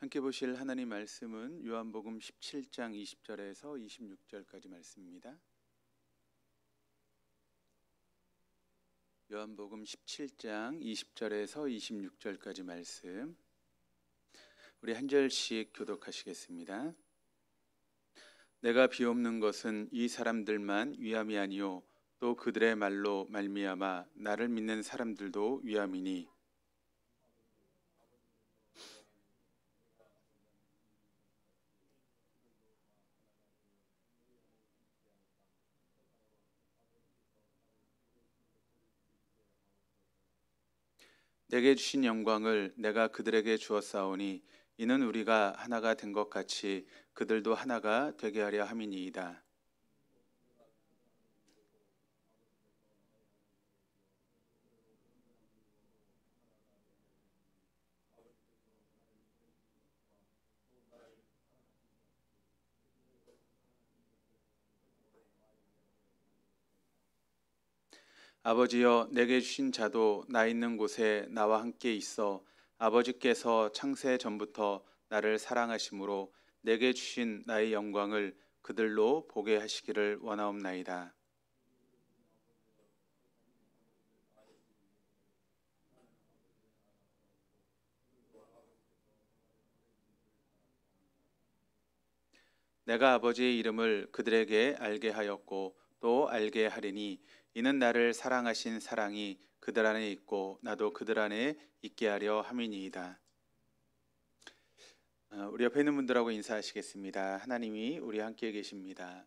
함께 보실 하나님 말씀은 요한복음 17장 20절에서 26절까지 말씀입니다. 요한복음 17장 20절에서 26절까지 말씀, 우리 한 절씩 교독하시겠습니다. 내가 비옵는 것은 이 사람들만 위함이 아니요 또 그들의 말로 말미암아 나를 믿는 사람들도 위함이니 내게 주신 영광을 내가 그들에게 주었사오니 이는 우리가 하나가 된 것 같이 그들도 하나가 되게 하려 함이니이다. 아버지여, 내게 주신 자도 나 있는 곳에 나와 함께 있어 아버지께서 창세 전부터 나를 사랑하심으로 내게 주신 나의 영광을 그들로 보게 하시기를 원하옵나이다. 내가 아버지의 이름을 그들에게 알게 하였고 또 알게 하리니 이는 나를 사랑하신 사랑이 그들 안에 있고 나도 그들 안에 있게 하려 함이니이다. 우리 옆에 있는 분들하고 인사하시겠습니다. 하나님이 우리 함께 계십니다.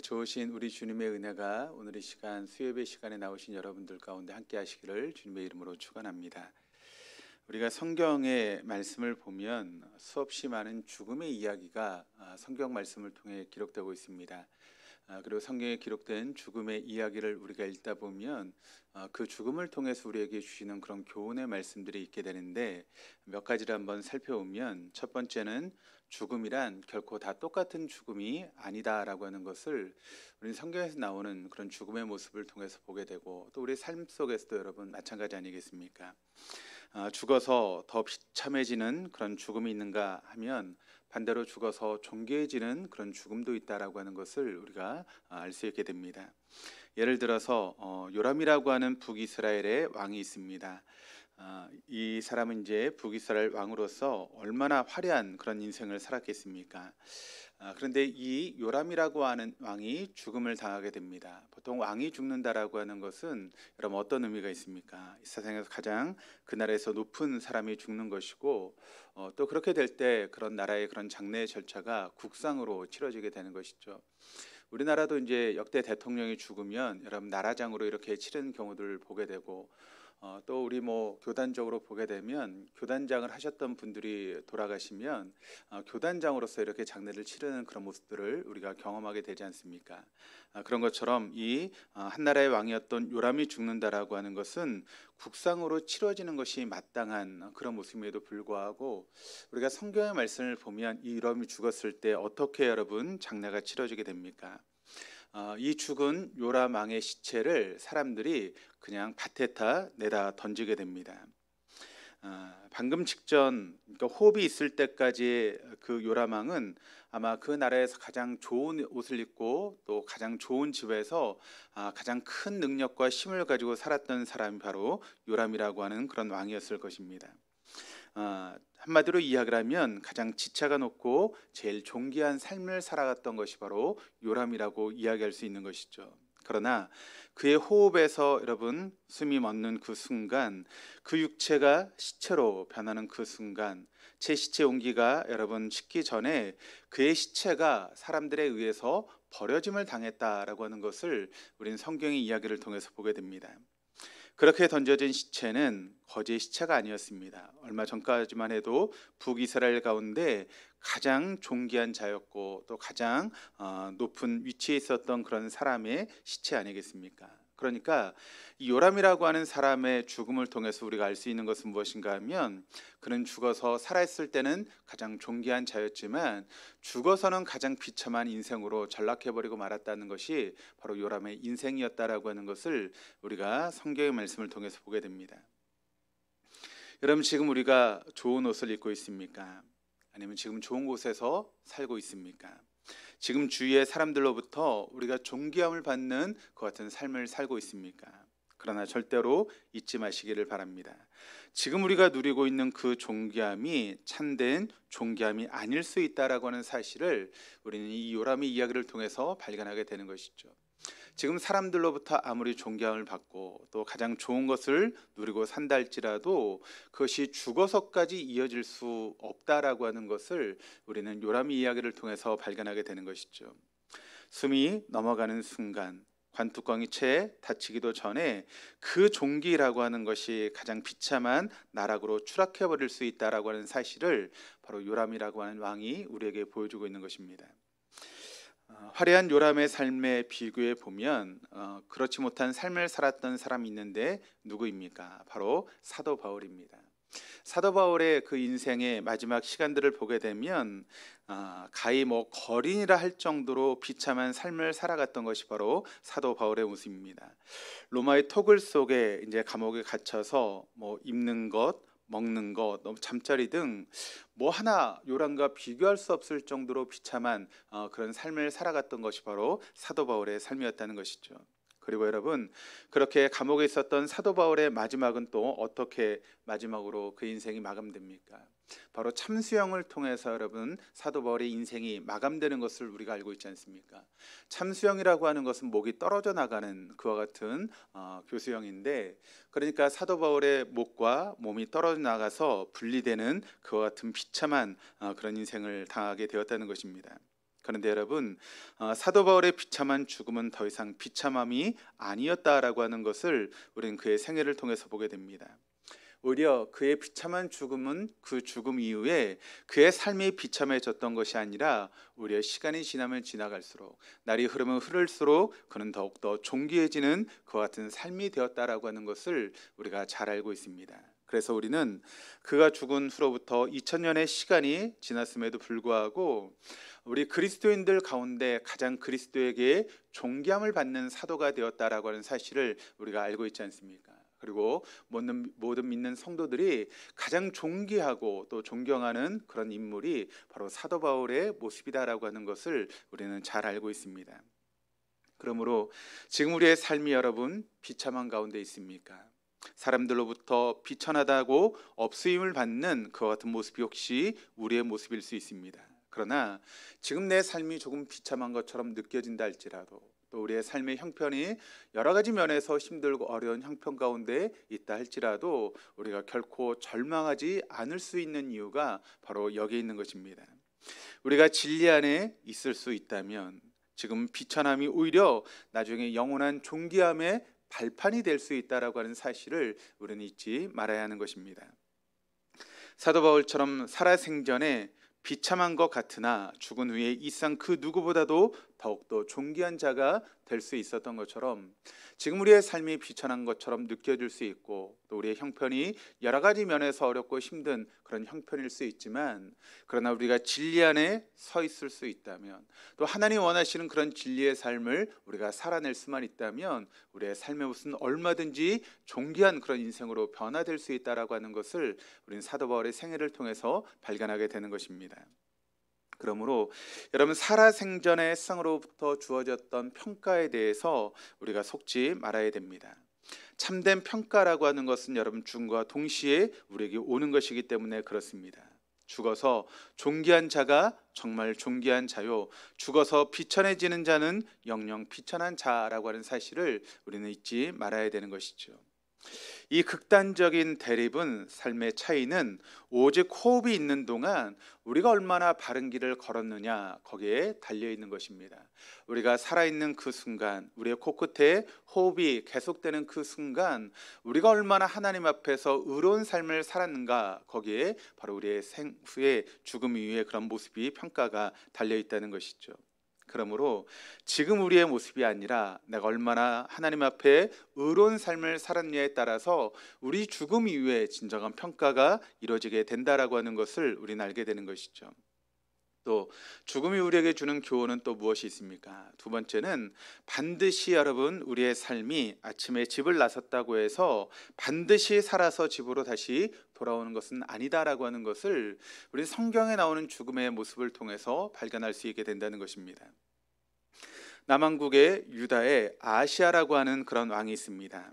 좋으신 우리 주님의 은혜가 오늘 이 시간 수요예배 시간에 나오신 여러분들 가운데 함께 하시기를 주님의 이름으로 축원합니다. 우리가 성경의 말씀을 보면 수없이 많은 죽음의 이야기가 성경 말씀을 통해 기록되고 있습니다. 그리고 성경에 기록된 죽음의 이야기를 우리가 읽다 보면 그 죽음을 통해서 우리에게 주시는 그런 교훈의 말씀들이 있게 되는데, 몇 가지를 한번 살펴보면, 첫 번째는 죽음이란 결코 다 똑같은 죽음이 아니다라고 하는 것을 우리 성경에서 나오는 그런 죽음의 모습을 통해서 보게 되고, 또 우리 삶 속에서도 여러분 마찬가지 아니겠습니까? 죽어서 더 비참해지는 그런 죽음이 있는가 하면 반대로 죽어서 존귀해지는 그런 죽음도 있다라고 하는 것을 우리가 알 수 있게 됩니다. 예를 들어서 요람이라고 하는 북이스라엘의 왕이 있습니다. 이 사람은 이제 북이스라엘 왕으로서 얼마나 화려한 그런 인생을 살았겠습니까? 그런데 이 요람이라고 하는 왕이 죽음을 당하게 됩니다. 보통 왕이 죽는다라고 하는 것은 여러분 어떤 의미가 있습니까? 이 세상에서 가장 그 나라에서 높은 사람이 죽는 것이고, 또 그렇게 될 때 그런 나라의 그런 장례 절차가 국상으로 치러지게 되는 것이죠. 우리나라도 이제 역대 대통령이 죽으면 여러분 나라장으로 이렇게 치르는 경우들을 보게 되고, 또 우리 교단적으로 보게 되면 교단장을 하셨던 분들이 돌아가시면 교단장으로서 이렇게 장례를 치르는 그런 모습들을 우리가 경험하게 되지 않습니까? 그런 것처럼 이 한 나라의 왕이었던 요람이 죽는다라고 하는 것은 국상으로 치러지는 것이 마땅한 그런 모습임에도 불구하고, 우리가 성경의 말씀을 보면 이 요람이 죽었을 때 어떻게 여러분 장례가 치러지게 됩니까? 이 죽은 요람 왕의 시체를 사람들이 그냥 밭에다 내다 던지게 됩니다. 방금 직전, 그러니까 호흡이 있을 때까지 그 요람 왕은 아마 그 나라에서 가장 좋은 옷을 입고 또 가장 좋은 집에서 가장 큰 능력과 힘을 가지고 살았던 사람이 바로 요람이라고 하는 그런 왕이었을 것입니다. 한마디로 이야기를 하면 가장 지체가 높고 제일 존귀한 삶을 살아갔던 것이 바로 요람이라고 이야기할 수 있는 것이죠. 그러나 그의 호흡에서 여러분 숨이 멎는 그 순간, 그 육체가 시체로 변하는 그 순간, 제 시체 온기가 여러분 식기 전에 그의 시체가 사람들에 의해서 버려짐을 당했다라고 하는 것을 우리는 성경의 이야기를 통해서 보게 됩니다. 그렇게 던져진 시체는 거지의 시체가 아니었습니다. 얼마 전까지만 해도 북이스라엘 가운데 가장 존귀한 자였고 또 가장 높은 위치에 있었던 그런 사람의 시체 아니겠습니까? 그러니까 이 요람이라고 하는 사람의 죽음을 통해서 우리가 알 수 있는 것은 무엇인가 하면, 그는 죽어서 살아있을 때는 가장 존귀한 자였지만 죽어서는 가장 비참한 인생으로 전락해버리고 말았다는 것이 바로 요람의 인생이었다라고 하는 것을 우리가 성경의 말씀을 통해서 보게 됩니다. 여러분 지금 우리가 좋은 옷을 입고 있습니까? 아니면 지금 좋은 곳에서 살고 있습니까? 지금 주위의 사람들로부터 우리가 존귀함을 받는 그 같은 삶을 살고 있습니까? 그러나 절대로 잊지 마시기를 바랍니다. 지금 우리가 누리고 있는 그 존귀함이 참된 존귀함이 아닐 수 있다라고 하는 사실을 우리는 이 요람의 이야기를 통해서 발견하게 되는 것이죠. 지금 사람들로부터 아무리 존경을 받고 또 가장 좋은 것을 누리고 산다 할지라도 그것이 죽어서까지 이어질 수 없다라고 하는 것을 우리는 요람의 이야기를 통해서 발견하게 되는 것이죠. 숨이 넘어가는 순간 관뚜껑이 채 닫히기도 전에 그 종기라고 하는 것이 가장 비참한 나락으로 추락해 버릴 수 있다라고 하는 사실을 바로 요람이라고 하는 왕이 우리에게 보여주고 있는 것입니다. 화려한 요람의 삶에 비교해 보면 그렇지 못한 삶을 살았던 사람이 있는데 누구입니까? 바로 사도 바울입니다. 사도 바울의 그 인생의 마지막 시간들을 보게 되면 가히 거린이라 할 정도로 비참한 삶을 살아갔던 것이 바로 사도 바울의 모습입니다. 로마의 토굴 속에 이제 감옥에 갇혀서 입는 것, 먹는 것, 잠자리 등 하나 요람과 비교할 수 없을 정도로 비참한 그런 삶을 살아갔던 것이 바로 사도 바울의 삶이었다는 것이죠. 그리고 여러분, 그렇게 감옥에 있었던 사도 바울의 마지막은 또 어떻게 마지막으로 그 인생이 마감됩니까? 바로 참수형을 통해서 여러분 사도 바울의 인생이 마감되는 것을 우리가 알고 있지 않습니까? 참수형이라고 하는 것은 목이 떨어져 나가는 그와 같은 교수형인데, 그러니까 사도 바울의 목과 몸이 떨어져 나가서 분리되는 그와 같은 비참한 그런 인생을 당하게 되었다는 것입니다. 그런데 여러분, 사도 바울의 비참한 죽음은 더 이상 비참함이 아니었다라고 하는 것을 우리는 그의 생애를 통해서 보게 됩니다. 오히려 그의 비참한 죽음은 그 죽음 이후에 그의 삶이 비참해졌던 것이 아니라 오히려 시간이 지나면 지나갈수록, 날이 흐르면 흐를수록 그는 더욱더 존귀해지는 그와 같은 삶이 되었다라고 하는 것을 우리가 잘 알고 있습니다. 그래서 우리는 그가 죽은 후로부터 2000년의 시간이 지났음에도 불구하고 우리 그리스도인들 가운데 가장 그리스도에게 존귀함을 받는 사도가 되었다라고 하는 사실을 우리가 알고 있지 않습니까? 그리고 모든 믿는 성도들이 가장 존귀하고 또 존경하는 그런 인물이 바로 사도 바울의 모습이다라고 하는 것을 우리는 잘 알고 있습니다. 그러므로 지금 우리의 삶이 여러분 비참한 가운데 있습니까? 사람들로부터 비천하다고 없으임을 받는 그와 같은 모습이 혹시 우리의 모습일 수 있습니다. 그러나 지금 내 삶이 조금 비참한 것처럼 느껴진다 할지라도, 또 우리의 삶의 형편이 여러 가지 면에서 힘들고 어려운 형편 가운데 있다 할지라도 우리가 결코 절망하지 않을 수 있는 이유가 바로 여기에 있는 것입니다. 우리가 진리 안에 있을 수 있다면 지금 비천함이 오히려 나중에 영원한 존귀함의 발판이 될 수 있다라고 하는 사실을 우리는 잊지 말아야 하는 것입니다. 사도 바울처럼 살아생전에 비참한 것 같으나 죽은 후에 이 세상 그 누구보다도 더욱더 존귀한 자가 될 수 있었던 것처럼 지금 우리의 삶이 비천한 것처럼 느껴질 수 있고, 또 우리의 형편이 여러 가지 면에서 어렵고 힘든 그런 형편일 수 있지만, 그러나 우리가 진리 안에 서 있을 수 있다면, 또 하나님 원하시는 그런 진리의 삶을 우리가 살아낼 수만 있다면 우리의 삶의 모습은 얼마든지 존귀한 그런 인생으로 변화될 수 있다라고 하는 것을 우리는 사도 바울의 생애를 통해서 발견하게 되는 것입니다. 그러므로 여러분, 살아생전의 세상으로부터 주어졌던 평가에 대해서 우리가 속지 말아야 됩니다. 참된 평가라고 하는 것은 여러분 죽음과 동시에 우리에게 오는 것이기 때문에 그렇습니다. 죽어서 존귀한 자가 정말 존귀한 자요, 죽어서 비천해지는 자는 영영 비천한 자라고 하는 사실을 우리는 잊지 말아야 되는 것이죠. 이 극단적인 대립은, 삶의 차이는 오직 호흡이 있는 동안 우리가 얼마나 바른 길을 걸었느냐 거기에 달려있는 것입니다. 우리가 살아있는 그 순간, 우리의 코끝에 호흡이 계속되는 그 순간 우리가 얼마나 하나님 앞에서 의로운 삶을 살았는가 거기에 바로 우리의 후에 죽음 이후의 그런 모습이 평가가 달려있다는 것이죠. 그러므로 지금 우리의 모습이 아니라 내가 얼마나 하나님 앞에 의로운 삶을 살았냐에 따라서 우리 죽음 이후에 진정한 평가가 이루어지게 된다라고 하는 것을 우리는 알게 되는 것이죠. 또 죽음이 우리에게 주는 교훈은 또 무엇이 있습니까? 두 번째는 반드시 여러분 우리의 삶이 아침에 집을 나섰다고 해서 반드시 살아서 집으로 다시 돌아오는 것은 아니다라고 하는 것을 우리 성경에 나오는 죽음의 모습을 통해서 발견할 수 있게 된다는 것입니다. 남왕국의 유다에 아시아라고 하는 그런 왕이 있습니다.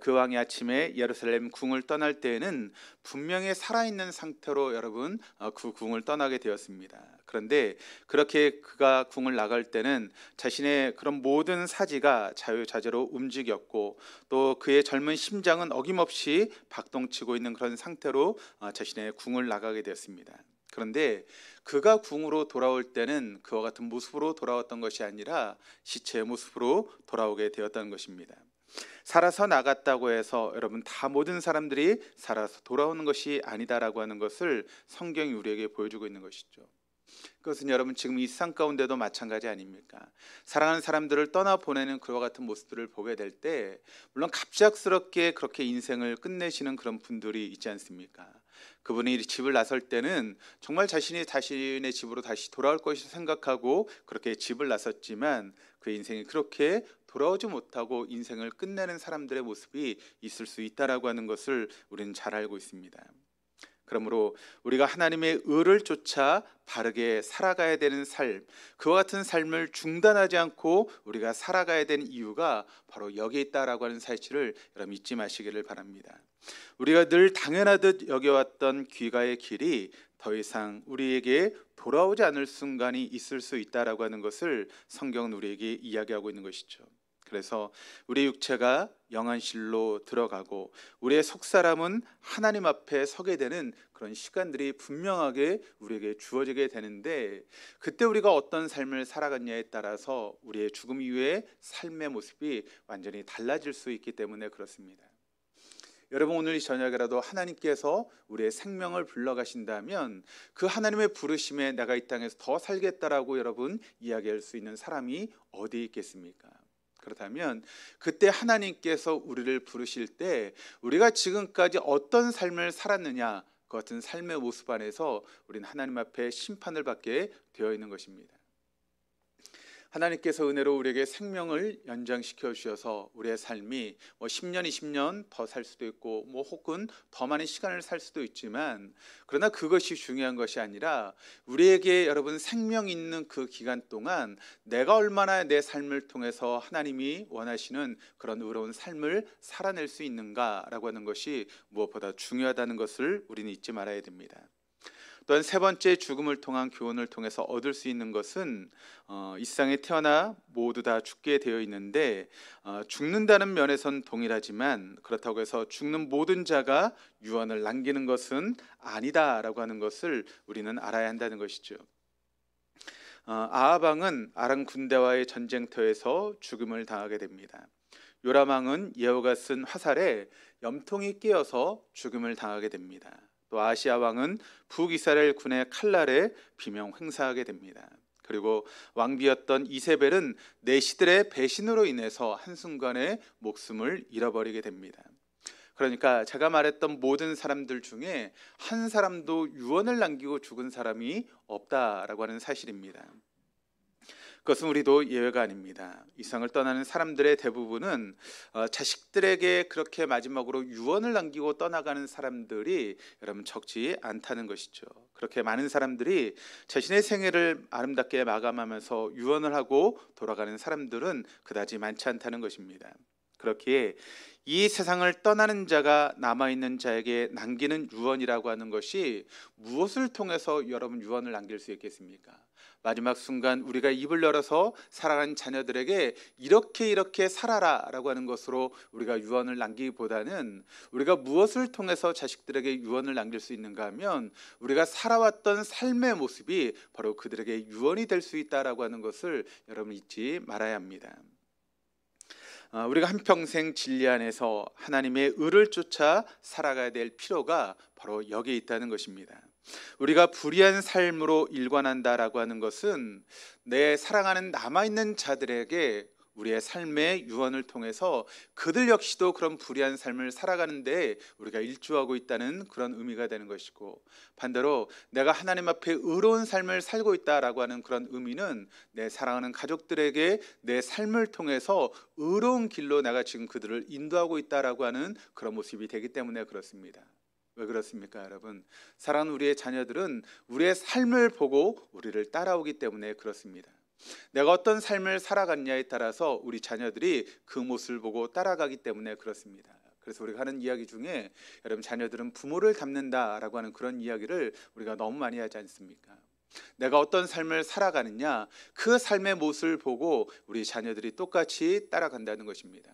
그 왕이 아침에 예루살렘 궁을 떠날 때에는 분명히 살아있는 상태로 여러분 그 궁을 떠나게 되었습니다. 그런데 그렇게 그가 궁을 나갈 때는 자신의 그런 모든 사지가 자유자재로 움직였고 또 그의 젊은 심장은 어김없이 박동치고 있는 그런 상태로 자신의 궁을 나가게 되었습니다. 그런데 그가 궁으로 돌아올 때는 그와 같은 모습으로 돌아왔던 것이 아니라 시체의 모습으로 돌아오게 되었다는 것입니다. 살아서 나갔다고 해서 여러분 다 모든 사람들이 살아서 돌아오는 것이 아니다라고 하는 것을 성경이 우리에게 보여주고 있는 것이죠. 그것은 여러분 지금 이 세상 가운데도 마찬가지 아닙니까? 사랑하는 사람들을 떠나보내는 그와 같은 모습들을 보게 될 때 물론 갑작스럽게 그렇게 인생을 끝내시는 그런 분들이 있지 않습니까? 그분이 집을 나설 때는 정말 자신이 자신의 집으로 다시 돌아올 것이라 생각하고 그렇게 집을 나섰지만 그 인생이 그렇게 돌아오지 못하고 인생을 끝내는 사람들의 모습이 있을 수 있다라고 하는 것을 우리는 잘 알고 있습니다. 그러므로 우리가 하나님의 의를 쫓아 바르게 살아가야 되는 삶, 그와 같은 삶을 중단하지 않고 우리가 살아가야 되는 이유가 바로 여기에 있다라고 하는 사실을 여러분 잊지 마시기를 바랍니다. 우리가 늘 당연하듯 여겨왔던 귀가의 길이 더 이상 우리에게 돌아오지 않을 순간이 있을 수 있다라고 하는 것을 성경은 우리에게 이야기하고 있는 것이죠. 그래서 우리 육체가 영안실로 들어가고 우리의 속사람은 하나님 앞에 서게 되는 그런 시간들이 분명하게 우리에게 주어지게 되는데 그때 우리가 어떤 삶을 살아갔냐에 따라서 우리의 죽음 이후의 삶의 모습이 완전히 달라질 수 있기 때문에 그렇습니다. 여러분 오늘 이 저녁에라도 하나님께서 우리의 생명을 불러가신다면 그 하나님의 부르심에 내가 이 땅에서 더 살겠다라고 여러분 이야기할 수 있는 사람이 어디 있겠습니까? 그렇다면 그때 하나님께서 우리를 부르실 때 우리가 지금까지 어떤 삶을 살았느냐 그 같은 삶의 모습 안에서 우리는 하나님 앞에 심판을 받게 되어 있는 것입니다. 하나님께서 은혜로 우리에게 생명을 연장시켜 주셔서 우리의 삶이 10년, 20년 더 살 수도 있고 혹은 더 많은 시간을 살 수도 있지만 그러나 그것이 중요한 것이 아니라 우리에게 여러분 생명 있는 그 기간 동안 내가 얼마나 내 삶을 통해서 하나님이 원하시는 그런 의로운 삶을 살아낼 수 있는가라고 하는 것이 무엇보다 중요하다는 것을 우리는 잊지 말아야 됩니다. 또한 세 번째 죽음을 통한 교훈을 통해서 얻을 수 있는 것은 이 세상에 태어나 모두 다 죽게 되어 있는데 죽는다는 면에선 동일하지만 그렇다고 해서 죽는 모든 자가 유언을 남기는 것은 아니다라고 하는 것을 우리는 알아야 한다는 것이죠. 아합 왕은 아람 군대와의 전쟁터에서 죽음을 당하게 됩니다. 요람 왕은 예후가 쓴 화살에 염통이 끼어서 죽음을 당하게 됩니다. 또 아시아 왕은 북이스라엘 군의 칼날에 비명 횡사하게 됩니다. 그리고 왕비였던 이세벨은 내시들의 배신으로 인해서 한순간에 목숨을 잃어버리게 됩니다. 그러니까 제가 말했던 모든 사람들 중에 한 사람도 유언을 남기고 죽은 사람이 없다라고 하는 사실입니다. 그것은 우리도 예외가 아닙니다. 이 세상을 떠나는 사람들의 대부분은 자식들에게 그렇게 마지막으로 유언을 남기고 떠나가는 사람들이 여러분 적지 않다는 것이죠. 그렇게 많은 사람들이 자신의 생애를 아름답게 마감하면서 유언을 하고 돌아가는 사람들은 그다지 많지 않다는 것입니다. 그렇기에 이 세상을 떠나는 자가 남아있는 자에게 남기는 유언이라고 하는 것이 무엇을 통해서 여러분 유언을 남길 수 있겠습니까? 마지막 순간 우리가 입을 열어서 사랑하는 자녀들에게 이렇게 살아라 라고 하는 것으로 우리가 유언을 남기기보다는 우리가 무엇을 통해서 자식들에게 유언을 남길 수 있는가 하면 우리가 살아왔던 삶의 모습이 바로 그들에게 유언이 될 수 있다라고 하는 것을 여러분 잊지 말아야 합니다. 우리가 한평생 진리 안에서 하나님의 의를 쫓아 살아가야 될 필요가 바로 여기에 있다는 것입니다. 우리가 불의한 삶으로 일관한다라고 하는 것은 내 사랑하는 남아있는 자들에게 우리의 삶의 유언을 통해서 그들 역시도 그런 불의한 삶을 살아가는데 우리가 일조하고 있다는 그런 의미가 되는 것이고, 반대로 내가 하나님 앞에 의로운 삶을 살고 있다라고 하는 그런 의미는 내 사랑하는 가족들에게 내 삶을 통해서 의로운 길로 내가 지금 그들을 인도하고 있다라고 하는 그런 모습이 되기 때문에 그렇습니다. 왜 그렇습니까, 여러분? 사랑하는 우리의 자녀들은 우리의 삶을 보고 우리를 따라오기 때문에 그렇습니다. 내가 어떤 삶을 살아갔냐에 따라서 우리 자녀들이 그 모습을 보고 따라가기 때문에 그렇습니다. 그래서 우리가 하는 이야기 중에 여러분, 자녀들은 부모를 닮는다라고 하는 그런 이야기를 우리가 너무 많이 하지 않습니까? 내가 어떤 삶을 살아가느냐, 그 삶의 모습을 보고 우리 자녀들이 똑같이 따라간다는 것입니다.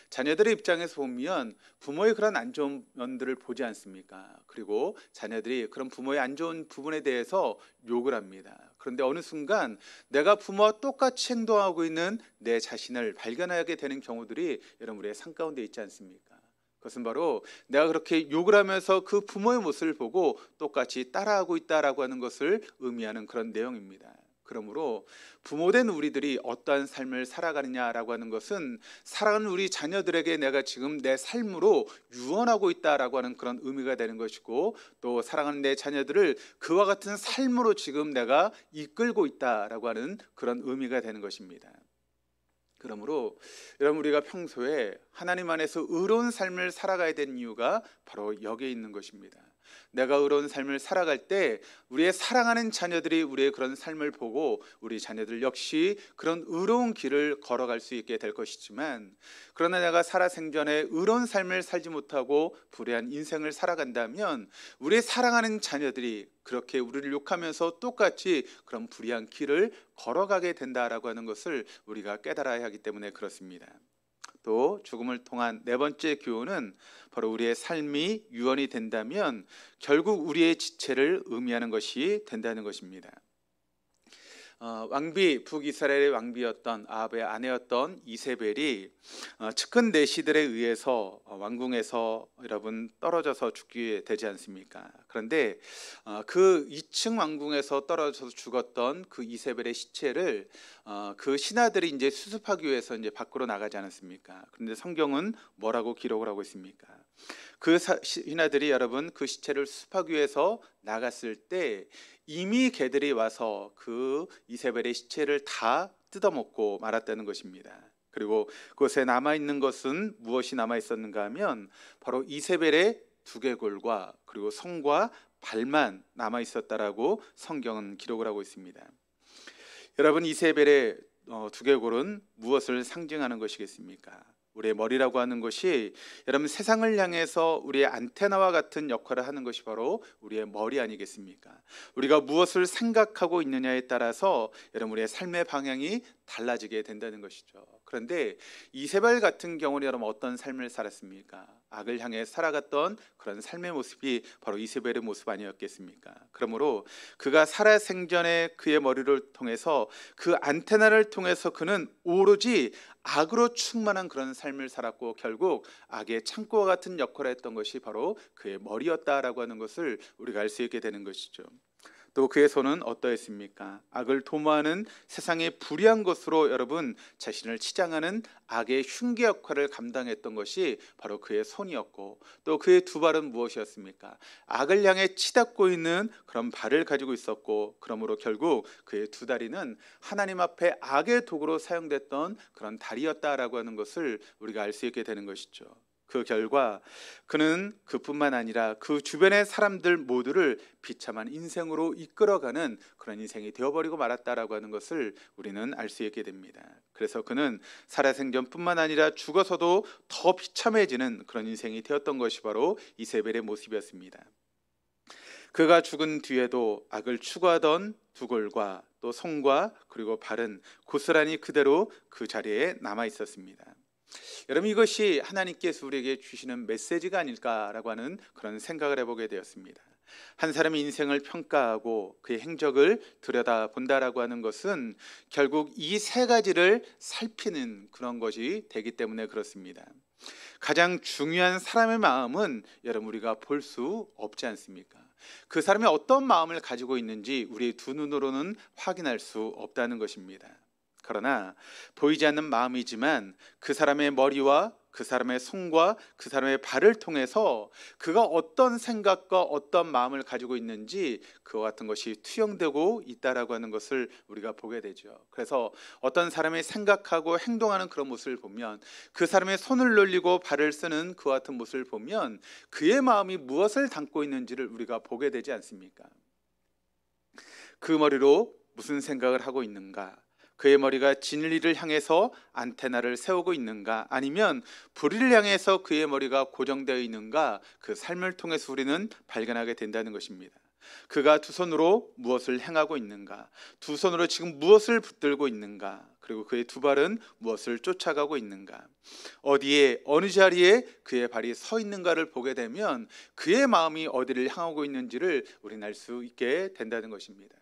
자녀들의 입장에서 보면 부모의 그런 안 좋은 면들을 보지 않습니까? 그리고 자녀들이 그런 부모의 안 좋은 부분에 대해서 욕을 합니다. 그런데 어느 순간 내가 부모와 똑같이 행동하고 있는 내 자신을 발견하게 되는 경우들이 여러분, 우리의 삶 가운데 있지 않습니까? 그것은 바로 내가 그렇게 욕을 하면서 그 부모의 모습을 보고 똑같이 따라하고 있다라고 하는 것을 의미하는 그런 내용입니다. 그러므로 부모된 우리들이 어떠한 삶을 살아가느냐라고 하는 것은 사랑하는 우리 자녀들에게 내가 지금 내 삶으로 유언하고 있다라고 하는 그런 의미가 되는 것이고, 또 사랑하는 내 자녀들을 그와 같은 삶으로 지금 내가 이끌고 있다라고 하는 그런 의미가 되는 것입니다. 그러므로 여러분, 우리가 평소에 하나님 안에서 의로운 삶을 살아가야 되는 이유가 바로 여기에 있는 것입니다. 내가 의로운 삶을 살아갈 때 우리의 사랑하는 자녀들이 우리의 그런 삶을 보고 우리 자녀들 역시 그런 의로운 길을 걸어갈 수 있게 될 것이지만, 그러나 내가 살아생전에 의로운 삶을 살지 못하고 불의한 인생을 살아간다면 우리의 사랑하는 자녀들이 그렇게 우리를 욕하면서 똑같이 그런 불의한 길을 걸어가게 된다라고 하는 것을 우리가 깨달아야 하기 때문에 그렇습니다. 또 죽음을 통한 네 번째 교훈은 바로 우리의 삶이 유언이 된다면 결국 우리의 지체를 의미하는 것이 된다는 것입니다. 왕비, 북이스라엘의 왕비였던 아합의 아내였던 이세벨이 측근 내시들에 의해서 왕궁에서 여러분 떨어져서 죽게 되지 않습니까? 그런데 그 2층 왕궁에서 떨어져서 죽었던 그 이세벨의 시체를 그 신하들이 이제 수습하기 위해서 이제 밖으로 나가지 않았습니까? 그런데 성경은 뭐라고 기록을 하고 있습니까? 그 신하들이 여러분 그 시체를 수습하기 위해서 나갔을 때 이미 개들이 와서 그 이세벨의 시체를 다 뜯어먹고 말았다는 것입니다. 그리고 그곳에 남아있는 것은 무엇이 남아있었는가 하면 바로 이세벨의 두개골과 그리고 손과 발만 남아있었다라고 성경은 기록을 하고 있습니다. 여러분, 이세벨의 두개골은 무엇을 상징하는 것이겠습니까? 우리의 머리라고 하는 것이 여러분 세상을 향해서 우리의 안테나와 같은 역할을 하는 것이 바로 우리의 머리 아니겠습니까? 우리가 무엇을 생각하고 있느냐에 따라서 여러분 우리의 삶의 방향이 달라지게 된다는 것이죠. 그런데 이세벨 같은 경우는 여러분 어떤 삶을 살았습니까? 악을 향해 살아갔던 그런 삶의 모습이 바로 이세벨의 모습 아니었겠습니까? 그러므로 그가 살아생전에 그의 머리를 통해서 그 안테나를 통해서 그는 오로지 악으로 충만한 그런 삶을 살았고 결국 악의 창고와 같은 역할을 했던 것이 바로 그의 머리였다라고 하는 것을 우리가 알 수 있게 되는 것이죠. 또 그의 손은 어떠했습니까? 악을 도모하는 세상의 불의한 것으로 여러분 자신을 치장하는 악의 흉기 역할을 감당했던 것이 바로 그의 손이었고, 또 그의 두 발은 무엇이었습니까? 악을 향해 치닫고 있는 그런 발을 가지고 있었고, 그러므로 결국 그의 두 다리는 하나님 앞에 악의 도구로 사용됐던 그런 다리였다라고 하는 것을 우리가 알 수 있게 되는 것이죠. 그 결과 그는 그뿐만 아니라 그 주변의 사람들 모두를 비참한 인생으로 이끌어가는 그런 인생이 되어버리고 말았다라고 하는 것을 우리는 알 수 있게 됩니다. 그래서 그는 살아생전뿐만 아니라 죽어서도 더 비참해지는 그런 인생이 되었던 것이 바로 이세벨의 모습이었습니다. 그가 죽은 뒤에도 악을 추구하던 두골과 또 손과 그리고 발은 고스란히 그대로 그 자리에 남아 있었습니다. 여러분, 이것이 하나님께서 우리에게 주시는 메시지가 아닐까라고 하는 그런 생각을 해보게 되었습니다. 한 사람의 인생을 평가하고 그의 행적을 들여다본다라고 하는 것은 결국 이 세 가지를 살피는 그런 것이 되기 때문에 그렇습니다. 가장 중요한 사람의 마음은 여러분 우리가 볼 수 없지 않습니까? 그 사람이 어떤 마음을 가지고 있는지 우리의 두 눈으로는 확인할 수 없다는 것입니다. 그러나 보이지 않는 마음이지만 그 사람의 머리와 그 사람의 손과 그 사람의 발을 통해서 그가 어떤 생각과 어떤 마음을 가지고 있는지 그와 같은 것이 투영되고 있다라고 하는 것을 우리가 보게 되죠. 그래서 어떤 사람이 생각하고 행동하는 그런 모습을 보면, 그 사람의 손을 놀리고 발을 쓰는 그와 같은 모습을 보면 그의 마음이 무엇을 담고 있는지를 우리가 보게 되지 않습니까? 그 머리로 무슨 생각을 하고 있는가? 그의 머리가 진리를 향해서 안테나를 세우고 있는가? 아니면 불의를 향해서 그의 머리가 고정되어 있는가? 그 삶을 통해서 우리는 발견하게 된다는 것입니다. 그가 두 손으로 무엇을 행하고 있는가? 두 손으로 지금 무엇을 붙들고 있는가? 그리고 그의 두 발은 무엇을 쫓아가고 있는가? 어디에, 어느 자리에 그의 발이 서 있는가를 보게 되면 그의 마음이 어디를 향하고 있는지를 우리는 알 수 있게 된다는 것입니다.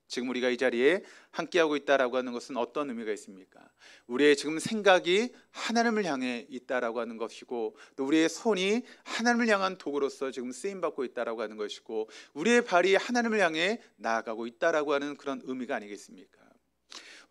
지금 우리가 이 자리에 함께하고 있다라고 하는 것은 어떤 의미가 있습니까? 우리의 지금 생각이 하나님을 향해 있다라고 하는 것이고, 또 우리의 손이 하나님을 향한 도구로서 지금 쓰임받고 있다라고 하는 것이고, 우리의 발이 하나님을 향해 나아가고 있다라고 하는 그런 의미가 아니겠습니까?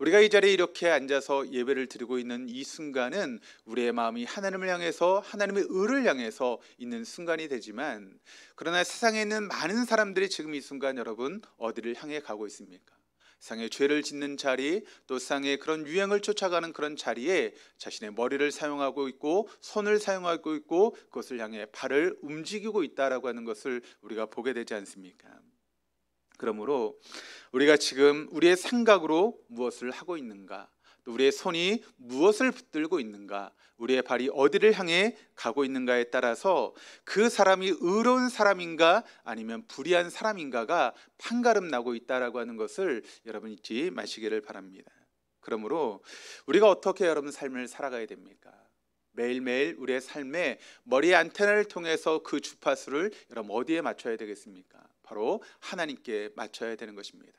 우리가 이 자리에 이렇게 앉아서 예배를 드리고 있는 이 순간은 우리의 마음이 하나님을 향해서, 하나님의 의를 향해서 있는 순간이 되지만, 그러나 세상에 있는 많은 사람들이 지금 이 순간 여러분 어디를 향해 가고 있습니까? 세상에 죄를 짓는 자리, 또 세상의 그런 유행을 쫓아가는 그런 자리에 자신의 머리를 사용하고 있고 손을 사용하고 있고 그것을 향해 발을 움직이고 있다라고 하는 것을 우리가 보게 되지 않습니까? 그러므로 우리가 지금 우리의 생각으로 무엇을 하고 있는가, 또 우리의 손이 무엇을 붙들고 있는가, 우리의 발이 어디를 향해 가고 있는가에 따라서 그 사람이 의로운 사람인가 아니면 불의한 사람인가가 판가름 나고 있다라고 하는 것을 여러분 잊지 마시기를 바랍니다. 그러므로 우리가 어떻게 여러분 삶을 살아가야 됩니까? 매일매일 우리의 삶에 머리의 안테나를 통해서 그 주파수를 여러분 어디에 맞춰야 되겠습니까? 바로 하나님께 맞춰야 되는 것입니다.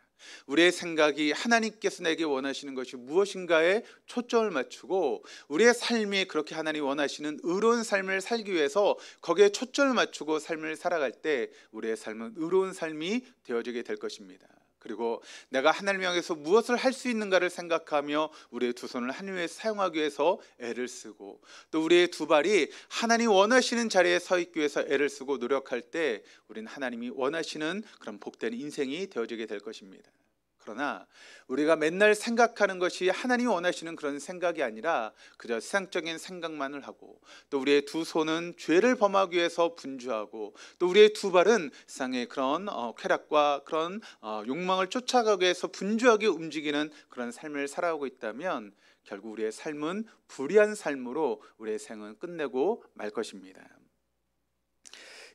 우리의 생각이 하나님께서 내게 원하시는 것이 무엇인가에 초점을 맞추고, 우리의 삶이 그렇게 하나님이 원하시는 의로운 삶을 살기 위해서 거기에 초점을 맞추고 삶을 살아갈 때 우리의 삶은 의로운 삶이 되어지게 될 것입니다. 그리고 내가 하나님을 향해서 무엇을 할 수 있는가를 생각하며 우리의 두 손을 하나님 위해 사용하기 위해서 애를 쓰고, 또 우리의 두 발이 하나님 원하시는 자리에 서 있기 위해서 애를 쓰고 노력할 때 우리는 하나님이 원하시는 그런 복된 인생이 되어지게 될 것입니다. 그러나 우리가 맨날 생각하는 것이 하나님이 원하시는 그런 생각이 아니라 그저 세상적인 생각만을 하고, 또 우리의 두 손은 죄를 범하기 위해서 분주하고, 또 우리의 두 발은 세상의 그런 쾌락과 그런 욕망을 쫓아가기 위해서 분주하게 움직이는 그런 삶을 살아가고 있다면 결국 우리의 삶은 불의한 삶으로 우리의 생은 끝내고 말 것입니다.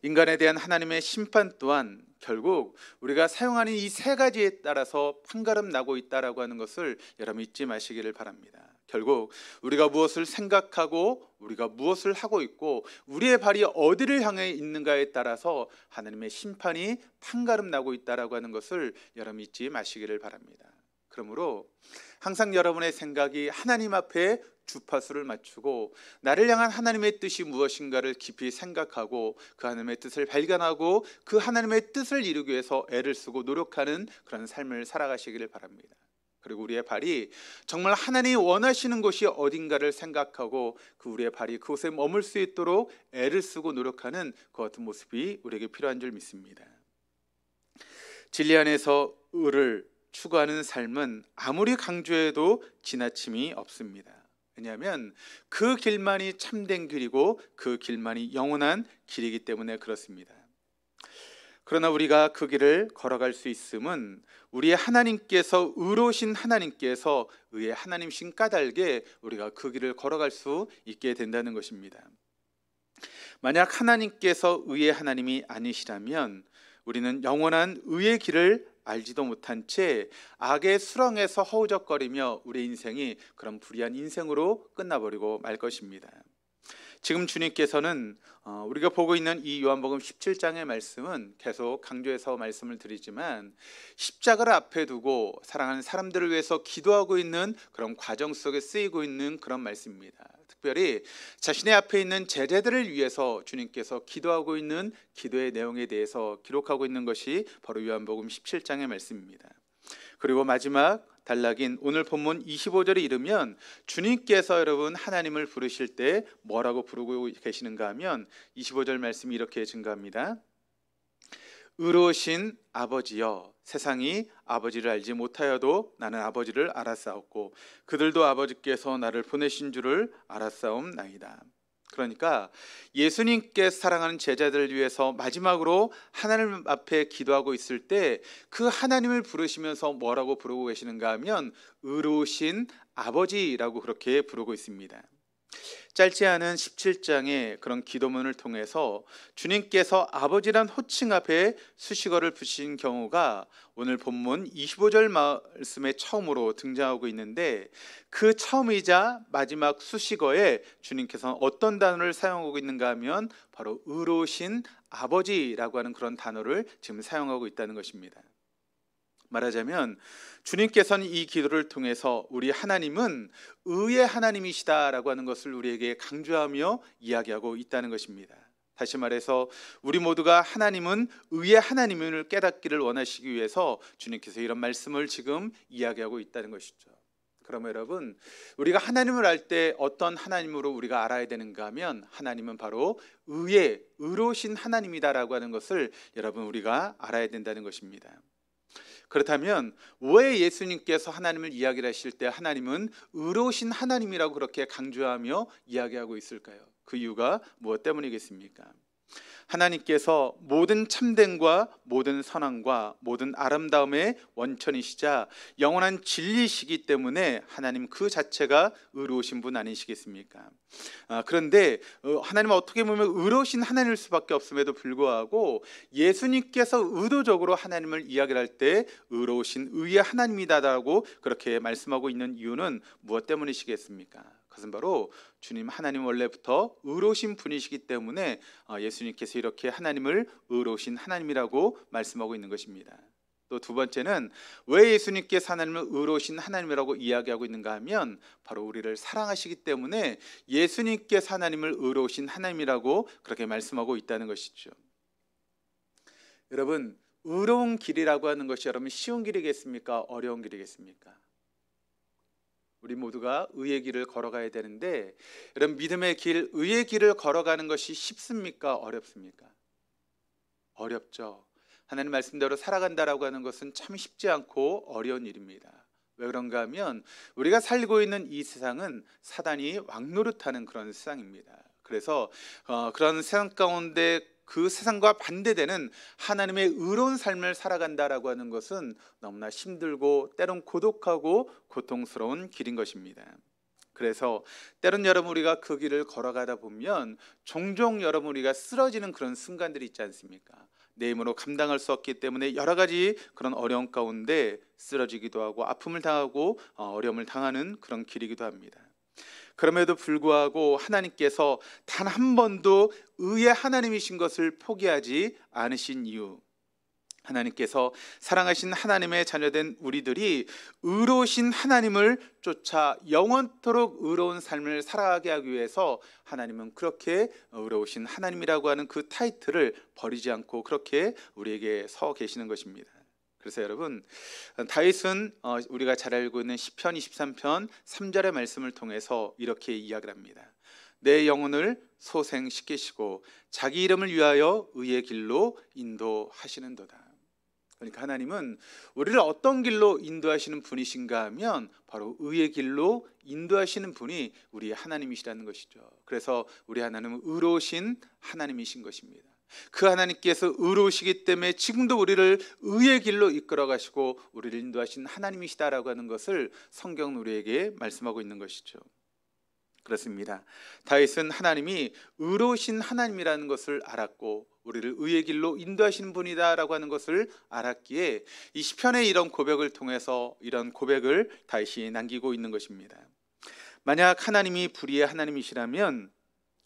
인간에 대한 하나님의 심판 또한 결국 우리가 사용하는 이 세 가지에 따라서 판가름 나고 있다라고 하는 것을 여러분 잊지 마시기를 바랍니다. 결국 우리가 무엇을 생각하고 우리가 무엇을 하고 있고 우리의 발이 어디를 향해 있는가에 따라서 하나님의 심판이 판가름 나고 있다라고 하는 것을 여러분 잊지 마시기를 바랍니다. 그러므로 항상 여러분의 생각이 하나님 앞에 주파수를 맞추고 나를 향한 하나님의 뜻이 무엇인가를 깊이 생각하고 그 하나님의 뜻을 발견하고 그 하나님의 뜻을 이루기 위해서 애를 쓰고 노력하는 그런 삶을 살아가시기를 바랍니다. 그리고 우리의 발이 정말 하나님이 원하시는 곳이 어딘가를 생각하고 그 우리의 발이 그곳에 머물 수 있도록 애를 쓰고 노력하는 그 같은 모습이 우리에게 필요한 줄 믿습니다. 진리 안에서 의를 추구하는 삶은 아무리 강조해도 지나침이 없습니다. 왜냐하면 그 길만이 참된 길이고 그 길만이 영원한 길이기 때문에 그렇습니다. 그러나 우리가 그 길을 걸어갈 수 있음은 우리의 하나님께서, 의로우신 하나님께서 의의 하나님신 까닭에 우리가 그 길을 걸어갈 수 있게 된다는 것입니다. 만약 하나님께서 의의 하나님이 아니시라면 우리는 영원한 의의 길을 알지도 못한 채 악의 수렁에서 허우적거리며 우리 인생이 그런 불의한 인생으로 끝나버리고 말 것입니다. 지금 주님께서는 우리가 보고 있는 이 요한복음 17장의 말씀은 계속 강조해서 말씀을 드리지만 십자가를 앞에 두고 사랑하는 사람들을 위해서 기도하고 있는 그런 과정 속에 쓰이고 있는 그런 말씀입니다. 특별히 자신의 앞에 있는 제자들을 위해서 주님께서 기도하고 있는 기도의 내용에 대해서 기록하고 있는 것이 바로 요한복음 17장의 말씀입니다. 그리고 마지막 단락인 오늘 본문 25절에 이르면 주님께서 여러분 하나님을 부르실 때 뭐라고 부르고 계시는가 하면 25절 말씀이 이렇게 증가합니다. 의로우신 아버지여, 세상이 아버지를 알지 못하여도 나는 아버지를 알았사옵고 그들도 아버지께서 나를 보내신 줄을 알았사옵나이다. 그러니까 예수님께 사랑하는 제자들을 위해서 마지막으로 하나님 앞에 기도하고 있을 때 그 하나님을 부르시면서 뭐라고 부르고 계시는가 하면 의로우신 아버지라고 그렇게 부르고 있습니다. 짧지 않은 17장의 그런 기도문을 통해서 주님께서 아버지란 호칭 앞에 수식어를 붙이신 경우가 오늘 본문 25절 말씀에 처음으로 등장하고 있는데, 그 처음이자 마지막 수식어에 주님께서는 어떤 단어를 사용하고 있는가 하면 바로 의로우신 아버지라고 하는 그런 단어를 지금 사용하고 있다는 것입니다. 말하자면 주님께서는 이 기도를 통해서 우리 하나님은 의의 하나님이시다라고 하는 것을 우리에게 강조하며 이야기하고 있다는 것입니다. 다시 말해서 우리 모두가 하나님은 의의 하나님을 깨닫기를 원하시기 위해서 주님께서 이런 말씀을 지금 이야기하고 있다는 것이죠. 그러면 여러분, 우리가 하나님을 알 때 어떤 하나님으로 우리가 알아야 되는가 하면 하나님은 바로 의로우신 하나님이다라고 하는 것을 여러분 우리가 알아야 된다는 것입니다. 그렇다면 왜 예수님께서 하나님을 이야기를 하실 때 하나님은 의로우신 하나님이라고 그렇게 강조하며 이야기하고 있을까요? 그 이유가 무엇 때문이겠습니까? 하나님께서 모든 참됨과 모든 선함과 모든 아름다움의 원천이시자 영원한 진리시기 때문에 하나님 그 자체가 의로우신 분 아니시겠습니까? 그런데 하나님은 어떻게 보면 의로우신 하나님일 수밖에 없음에도 불구하고 예수님께서 의도적으로 하나님을 이야기를 할 때 의로우신 의의 하나님이다라고 그렇게 말씀하고 있는 이유는 무엇 때문이시겠습니까? 그것은 바로 주님 하나님 원래부터 의로우신 분이시기 때문에 예수님께서 이렇게 하나님을 의로우신 하나님이라고 말씀하고 있는 것입니다. 또 두 번째는 왜 예수님께서 하나님을 의로우신 하나님이라고 이야기하고 있는가 하면 바로 우리를 사랑하시기 때문에 예수님께서 하나님을 의로우신 하나님이라고 그렇게 말씀하고 있다는 것이죠. 여러분, 의로운 길이라고 하는 것이 여러분 쉬운 길이겠습니까? 어려운 길이겠습니까? 우리 모두가 의의 길을 걸어가야 되는데, 여러분 믿음의 길, 의의 길을 걸어가는 것이 쉽습니까? 어렵습니까? 어렵죠. 하나님 말씀대로 살아간다라고 하는 것은 참 쉽지 않고 어려운 일입니다. 왜 그런가 하면 우리가 살고 있는 이 세상은 사단이 왕노릇하는 그런 세상입니다. 그래서 그런 세상 가운데 그 세상과 반대되는 하나님의 의로운 삶을 살아간다라고 하는 것은 너무나 힘들고 때론 고독하고 고통스러운 길인 것입니다. 그래서 때론 여러분 우리가 그 길을 걸어가다 보면 종종 여러분 우리가 쓰러지는 그런 순간들이 있지 않습니까? 내 힘으로 감당할 수 없기 때문에 여러 가지 그런 어려움 가운데 쓰러지기도 하고 아픔을 당하고 어려움을 당하는 그런 길이기도 합니다. 그럼에도 불구하고 하나님께서 단 한 번도 의의 하나님이신 것을 포기하지 않으신 이유, 하나님께서 사랑하신 하나님의 자녀된 우리들이 의로우신 하나님을 쫓아 영원토록 의로운 삶을 살아가게 하기 위해서 하나님은 그렇게 의로우신 하나님이라고 하는 그 타이틀을 버리지 않고 그렇게 우리에게 서 계시는 것입니다. 그래서 여러분, 다윗은 우리가 잘 알고 있는 시편 23편 3절의 말씀을 통해서 이렇게 이야기를 합니다. 내 영혼을 소생시키시고 자기 이름을 위하여 의의 길로 인도하시는도다. 그러니까 하나님은 우리를 어떤 길로 인도하시는 분이신가 하면 바로 의의 길로 인도하시는 분이 우리의 하나님이시라는 것이죠. 그래서 우리 하나님은 의로우신 하나님이신 것입니다. 그 하나님께서 의로우시기 때문에 지금도 우리를 의의 길로 이끌어 가시고 우리를 인도하신 하나님이시다라고 하는 것을 성경은 우리에게 말씀하고 있는 것이죠. 그렇습니다. 다윗은 하나님이 의로우신 하나님이라는 것을 알았고 우리를 의의 길로 인도하시는 분이다라고 하는 것을 알았기에 이 시편의 이런 고백을 통해서 이런 고백을 다윗이 남기고 있는 것입니다. 만약 하나님이 불의의 하나님이시라면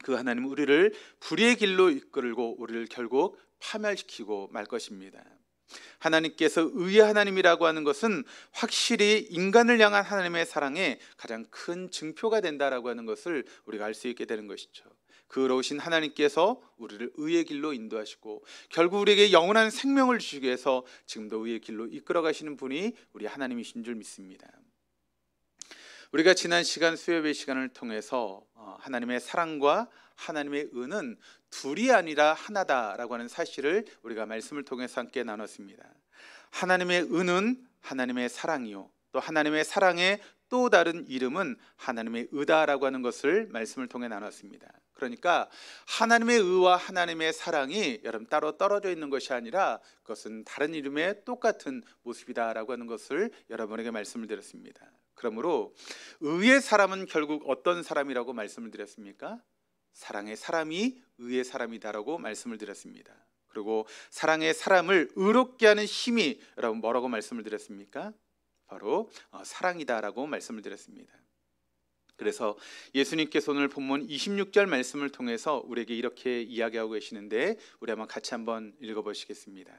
그 하나님은 우리를 불의의 길로 이끌고 우리를 결국 파멸시키고 말 것입니다. 하나님께서 의의 하나님이라고 하는 것은 확실히 인간을 향한 하나님의 사랑의 가장 큰 증표가 된다라고 하는 것을 우리가 알 수 있게 되는 것이죠. 그 의로우신 하나님께서 우리를 의의 길로 인도하시고 결국 우리에게 영원한 생명을 주시기 위해서 지금도 의의 길로 이끌어 가시는 분이 우리 하나님이신 줄 믿습니다. 우리가 지난 시간 수요예배 시간을 통해서 하나님의 사랑과 하나님의 은은 둘이 아니라 하나다라고 하는 사실을 우리가 말씀을 통해서 함께 나눴습니다. 하나님의 은은 하나님의 사랑이요, 또 하나님의 사랑의 또 다른 이름은 하나님의 의다라고 하는 것을 말씀을 통해 나눴습니다. 그러니까 하나님의 의와 하나님의 사랑이 여러분 따로 떨어져 있는 것이 아니라 그것은 다른 이름의 똑같은 모습이다라고 하는 것을 여러분에게 말씀을 드렸습니다. 그러므로 의의 사람은 결국 어떤 사람이라고 말씀을 드렸습니까? 사랑의 사람이 의의 사람이다라고 말씀을 드렸습니다. 그리고 사랑의 사람을 의롭게 하는 힘이 여러분 뭐라고 말씀을 드렸습니까? 바로 사랑이다라고 말씀을 드렸습니다. 그래서 예수님께서 오늘 본문 26절 말씀을 통해서 우리에게 이렇게 이야기하고 계시는데 우리 같이 한번 읽어보시겠습니다.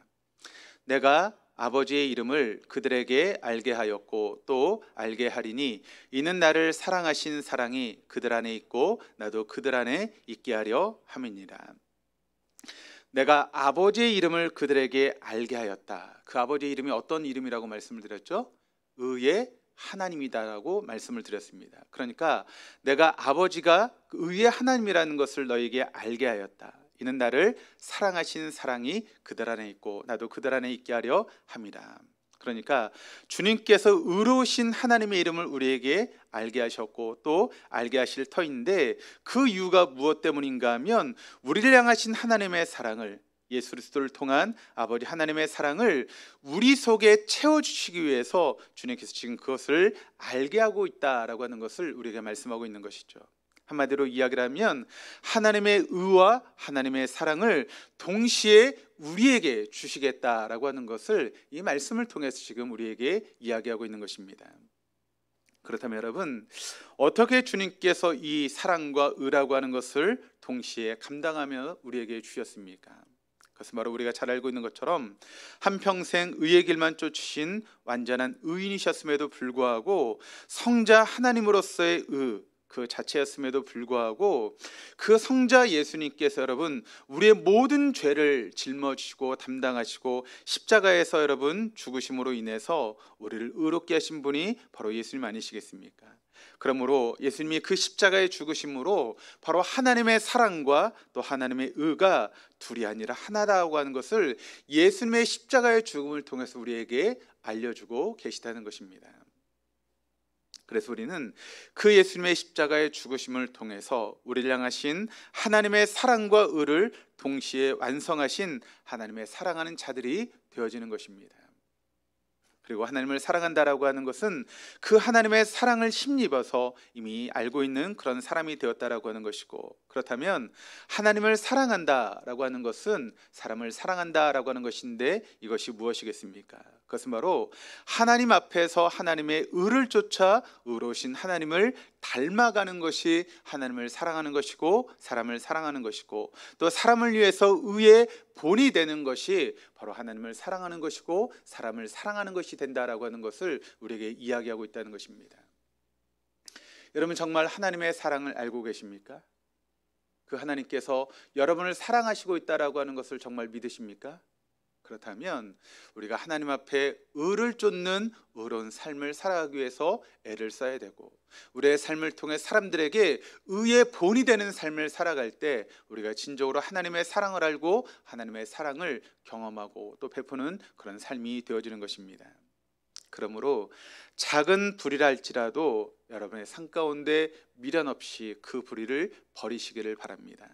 내가 아버지의 이름을 그들에게 알게 하였고 또 알게 하리니 이는 나를 사랑하신 사랑이 그들 안에 있고 나도 그들 안에 있게 하려 함이니라. 내가 아버지의 이름을 그들에게 알게 하였다. 그 아버지의 이름이 어떤 이름이라고 말씀을 드렸죠? 의의 하나님이다라고 말씀을 드렸습니다. 그러니까 내가 아버지가 의의 하나님이라는 것을 너에게 알게 하였다. 이는 나를 사랑하신 사랑이 그들 안에 있고 나도 그들 안에 있게 하려 함이라. 그러니까 주님께서 의로우신 하나님의 이름을 우리에게 알게 하셨고 또 알게 하실 터인데 그 이유가 무엇 때문인가 하면 우리를 향하신 하나님의 사랑을, 예수 그리스도를 통한 아버지 하나님의 사랑을 우리 속에 채워주시기 위해서 주님께서 지금 그것을 알게 하고 있다라고 하는 것을 우리에게 말씀하고 있는 것이죠. 한마디로 이야기를 하면 하나님의 의와 하나님의 사랑을 동시에 우리에게 주시겠다라고 하는 것을 이 말씀을 통해서 지금 우리에게 이야기하고 있는 것입니다. 그렇다면 여러분, 어떻게 주님께서 이 사랑과 의라고 하는 것을 동시에 감당하며 우리에게 주셨습니까? 그것은 바로 우리가 잘 알고 있는 것처럼 한평생 의의 길만 쫓으신 완전한 의인이셨음에도 불구하고 성자 하나님으로서의 의 그 자체였음에도 불구하고 그 성자 예수님께서 여러분 우리의 모든 죄를 짊어지시고 담당하시고 십자가에서 여러분 죽으심으로 인해서 우리를 의롭게 하신 분이 바로 예수님 아니시겠습니까? 그러므로 예수님이 그 십자가의 죽으심으로 바로 하나님의 사랑과 또 하나님의 의가 둘이 아니라 하나다고 하는 것을 예수님의 십자가의 죽음을 통해서 우리에게 알려주고 계시다는 것입니다. 그래서 우리는 그 예수님의 십자가의 죽으심을 통해서 우리를 향하신 하나님의 사랑과 의를 동시에 완성하신 하나님의 사랑하는 자들이 되어지는 것입니다. 그리고 하나님을 사랑한다라고 하는 것은 그 하나님의 사랑을 힘입어서 이미 알고 있는 그런 사람이 되었다라고 하는 것이고, 그렇다면 하나님을 사랑한다라고 하는 것은 사람을 사랑한다라고 하는 것인데 이것이 무엇이겠습니까? 그것은 바로 하나님 앞에서 하나님의 의를 쫓아 의로우신 하나님을 닮아가는 것이 하나님을 사랑하는 것이고 사람을 사랑하는 것이고, 또 사람을 위해서 의의 본이 되는 것이 바로 하나님을 사랑하는 것이고 사람을 사랑하는 것이 된다라고 하는 것을 우리에게 이야기하고 있다는 것입니다. 여러분 정말 하나님의 사랑을 알고 계십니까? 그 하나님께서 여러분을 사랑하시고 있다라고 하는 것을 정말 믿으십니까? 그렇다면 우리가 하나님 앞에 의를 쫓는 의로운 삶을 살아가기 위해서 애를 써야 되고, 우리의 삶을 통해 사람들에게 의의 본이 되는 삶을 살아갈 때 우리가 진정으로 하나님의 사랑을 알고 하나님의 사랑을 경험하고 또 베푸는 그런 삶이 되어지는 것입니다. 그러므로 작은 불이라 할지라도 여러분의 삶 가운데 미련 없이 그 불의를 버리시기를 바랍니다.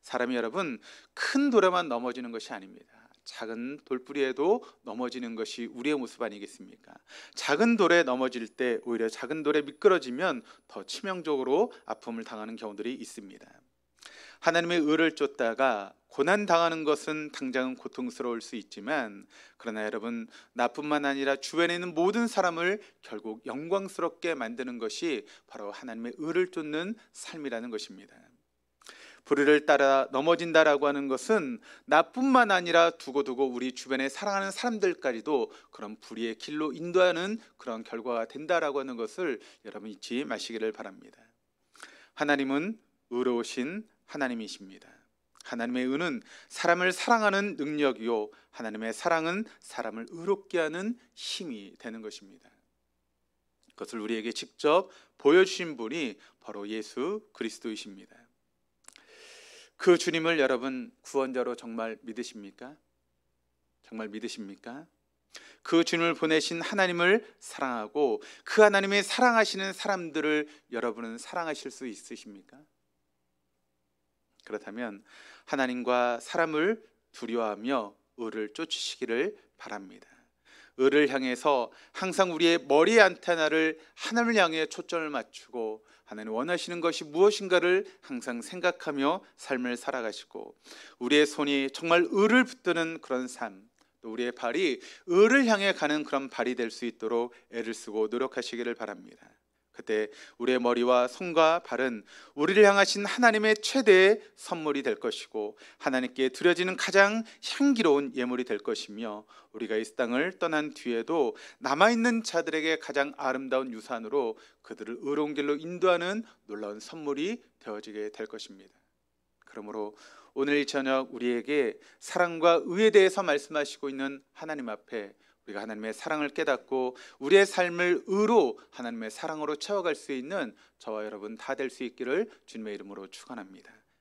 사람이 여러분 큰 돌에만 넘어지는 것이 아닙니다. 작은 돌뿌리에도 넘어지는 것이 우리의 모습 아니겠습니까? 작은 돌에 넘어질 때 오히려 작은 돌에 미끄러지면 더 치명적으로 아픔을 당하는 경우들이 있습니다. 하나님의 의를 쫓다가 고난 당하는 것은 당장은 고통스러울 수 있지만, 그러나 여러분 나뿐만 아니라 주변에 있는 모든 사람을 결국 영광스럽게 만드는 것이 바로 하나님의 의를 쫓는 삶이라는 것입니다. 불의를 따라 넘어진다라고 하는 것은 나뿐만 아니라 두고두고 우리 주변에 사랑하는 사람들까지도 그런 불의의 길로 인도하는 그런 결과가 된다라고 하는 것을 여러분 잊지 마시기를 바랍니다. 하나님은 의로우신 하나님이십니다. 하나님의 은은 사람을 사랑하는 능력이요, 하나님의 사랑은 사람을 의롭게 하는 힘이 되는 것입니다. 그것을 우리에게 직접 보여주신 분이 바로 예수 그리스도이십니다. 그 주님을 여러분 구원자로 정말 믿으십니까? 정말 믿으십니까? 그 주님을 보내신 하나님을 사랑하고 그 하나님의 사랑하시는 사람들을 여러분은 사랑하실 수 있으십니까? 그렇다면 하나님과 사람을 두려워하며 의를 쫓으시기를 바랍니다. 의를 향해서 항상 우리의 머리의 안테나를 하나님을 향해 초점을 맞추고 하나님 원하시는 것이 무엇인가를 항상 생각하며 삶을 살아가시고, 우리의 손이 정말 의를 붙드는 그런 삶, 또 우리의 발이 의를 향해 가는 그런 발이 될 수 있도록 애를 쓰고 노력하시기를 바랍니다. 그때 우리의 머리와 손과 발은 우리를 향하신 하나님의 최대의 선물이 될 것이고 하나님께 드려지는 가장 향기로운 예물이 될 것이며, 우리가 이 땅을 떠난 뒤에도 남아있는 자들에게 가장 아름다운 유산으로 그들을 의로운 길로 인도하는 놀라운 선물이 되어지게 될 것입니다. 그러므로 오늘 이 저녁 우리에게 사랑과 의에 대해서 말씀하시고 있는 하나님 앞에 우리가 하나님의 사랑을 깨닫고 우리의 삶을 의로 하나님의 사랑으로 채워갈 수 있는 저와 여러분 다 될 수 있기를 주님의 이름으로 축원합니다.